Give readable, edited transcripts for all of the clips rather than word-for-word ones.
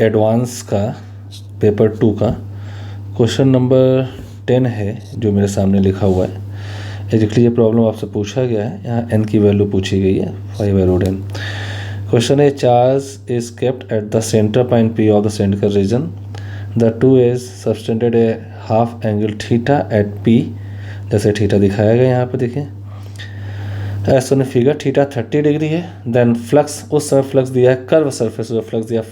Advance का paper 2 का question number 10 है जो मेरे सामने लिखा हुआ है। एग्जैक्टली ये प्रॉब्लम आपसे पूछा गया है, यहाँ n की वैल्यू पूछी गई है 5/√n। क्वेश्चन है charge is kept at the centre point P of the cylindrical region, the two is subtended a half angle theta at P, जैसे थीटा दिखाया गया यहाँ पे देखिए। ऐसा ने फिगर थीटा 30 डिग्री है। देन फ्लक्स, उस समय फ्लक्स दिया है कर्व सरफेस जो फ्लक्स दिया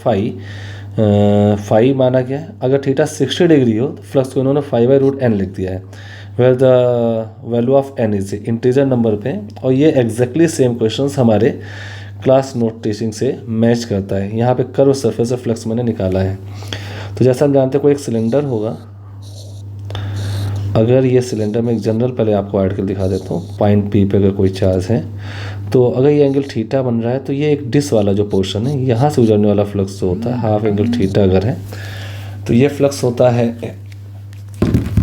फाई माना गया है। अगर थीटा 60 डिग्री हो तो फ्लक्स को इन्होंने 5/√n लिख दिया है। Where the value of n is integer number पे, और ये एग्जैक्टली सेम क्वेश्चंस हमारे क्लास नोट टीचिंग से मैच करता है। यहाँ पे कर्व सरफेस और फ्लक्स मैंने निकाला है। तो जैसा हम जानते हैं कोई एक सिलेंडर होगा, अगर ये सिलेंडर में एक जनरल पहले आपको आर्टिकल दिखा देता हूँ, पॉइंट P पे अगर कोई चार्ज है तो अगर ये एंगल थीटा बन रहा है तो ये एक डिस वाला जो पोर्शन है यहाँ से गुजरने वाला फ्लक्स जो होता है हाफ एंगल थीटा अगर है तो ये फ्लक्स होता है,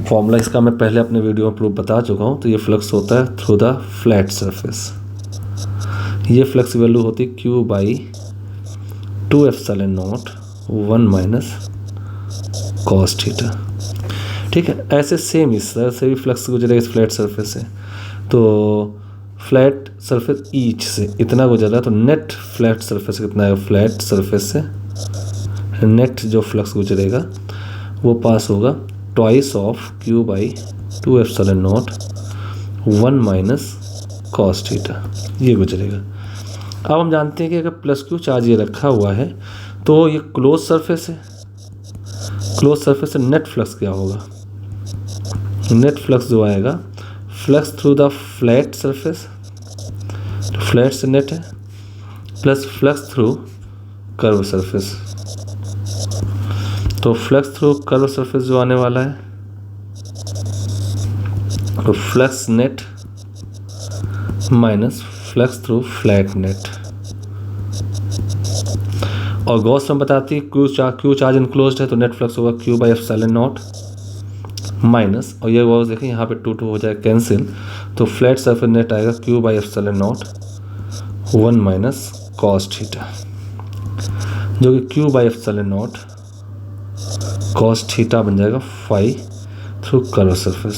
फॉर्मूला इसका मैं पहले अपने वीडियो में प्रूफ बता चुका हूँ। तो ये फ्लक्स होता है थ्रू द फ्लैट सरफेस। ये फ्लक्स वैल्यू होती है Q/2ε0 1 - cos थीटा। ठीक है, ऐसे सेम इस तरह से भी फ्लक्स गुजरेगा इस फ्लैट सरफेस से। तो फ्लैट सरफेस ईच से इतना गुजर रहा है तो नेट फ्लैट सरफेस कितना है, फ्लैट सरफेस से नेट जो फ्लक्स गुजरेगा वो पास होगा twice of Q/2ε0 1 - cos theta, ये गुजरेगा। अब हम जानते हैं कि अगर प्लस Q चार्ज ये रखा हुआ है तो ये क्लोज सरफेस है, क्लोज सरफेस से नेट फ्लक्स क्या होगा, नेट फ्लक्स जो आएगा flux through the flat surface, flat से नेट है, plus flux through curve surface. तो फ्लक्स थ्रू कर्व सरफेस जो आने वाला है तो flux net minus flux through flat net. और गॉस में बताती है क्यू चार्ज इनक्लोज्ड है तो नेट फ्लक्स होगा Q/ε0 माइनस, और ये गॉस देखें यहाँ पे 2 हो जाए कैंसिल, तो फ्लैट सरफेस नेट आएगा Q/ε0 1 - cos थीटा, जो कि Q/ε0 cos थीटा बन जाएगा 5 थ्रू कर्व सरफेस।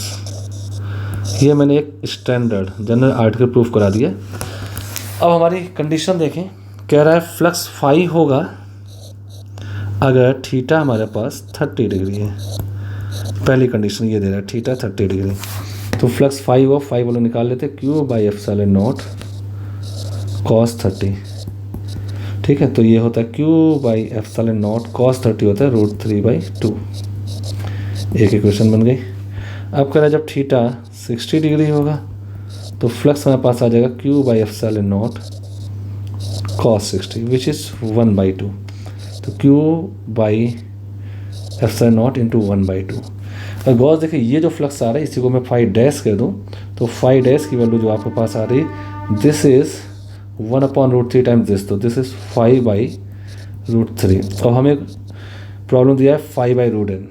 ये मैंने एक स्टैंडर्ड जनरल आर्टिकल प्रूफ करा दिया। अब हमारी कंडीशन देखें, कह रहा है फ्लक्स 5 होगा अगर थीटा हमारे पास 30 डिग्री है। पहली कंडीशन ये दे रहा है थीटा 30 डिग्री, तो फ्लक्स 5 हो, 5 वालों निकाल लेते Q/ε0 cos 30। ठीक है, तो ये होता है Q/ε0 cos 30 होता है √3/2। एक इक्वेशन बन गई। अब कह रहा है जब थीटा 60 डिग्री होगा तो फ्लक्स हमारे पास आ जाएगा Q/ε0 cos 60 विच इज़ 1/2। तो Q/ε0 इंटू 1/2। और गौर देखिए ये जो फ्लक्स आ रहा है इसी को मैं 5 कर दूँ तो 5 की वैल्यू जो आपके पास आ रही दिस इज़ 1/√3 टाइम्स दिस, तो दिस इज़ 5/√3। और हमें प्रॉब्लम दिया है 5/√n,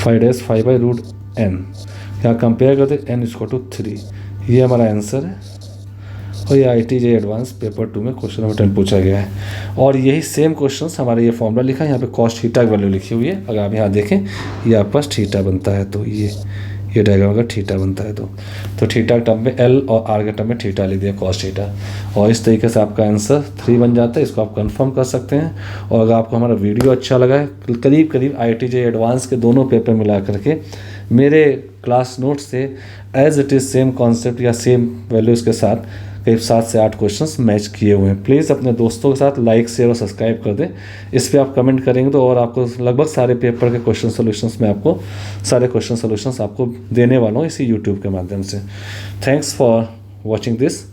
5/√n। यहाँ कंपेयर करते n = 3, ये हमारा आंसर है। और ये IITJ एडवांस पेपर 2 में क्वेश्चन नंबर 10 पूछा गया है। और यही सेम क्वेश्चंस हमारे ये फॉर्मूला लिखा है, यहाँ पे cos थीटा की वैल्यू लिखी हुई है। अगर आप यहाँ देखें ये आपके पास थीटा बनता है, तो ये डायग्राम अगर थीटा बनता है तो थीटा के टर्म में L और R के टर्म में थीटा लिख दिया cos थीटा, और इस तरीके से आपका आंसर 3 बन जाता है। इसको आप कंफर्म कर सकते हैं। और अगर आपको हमारा वीडियो अच्छा लगा है, करीब IITJ एडवांस के दोनों पेपर मिला करके मेरे क्लास नोट्स से as it is same concept या सेम वैल्यूज़ के साथ करीब 7 से 8 क्वेश्चंस मैच किए हुए हैं। प्लीज़ अपने दोस्तों के साथ लाइक, शेयर और सब्सक्राइब कर दें। इस पर आप कमेंट करेंगे तो और आपको लगभग सारे पेपर के क्वेश्चन सोल्यूशंस में आपको सारे क्वेश्चन सोल्यूशंस आपको देने वाला हूँ इसी यूट्यूब के माध्यम से। Thanks for watching this,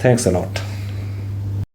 thanks a lot.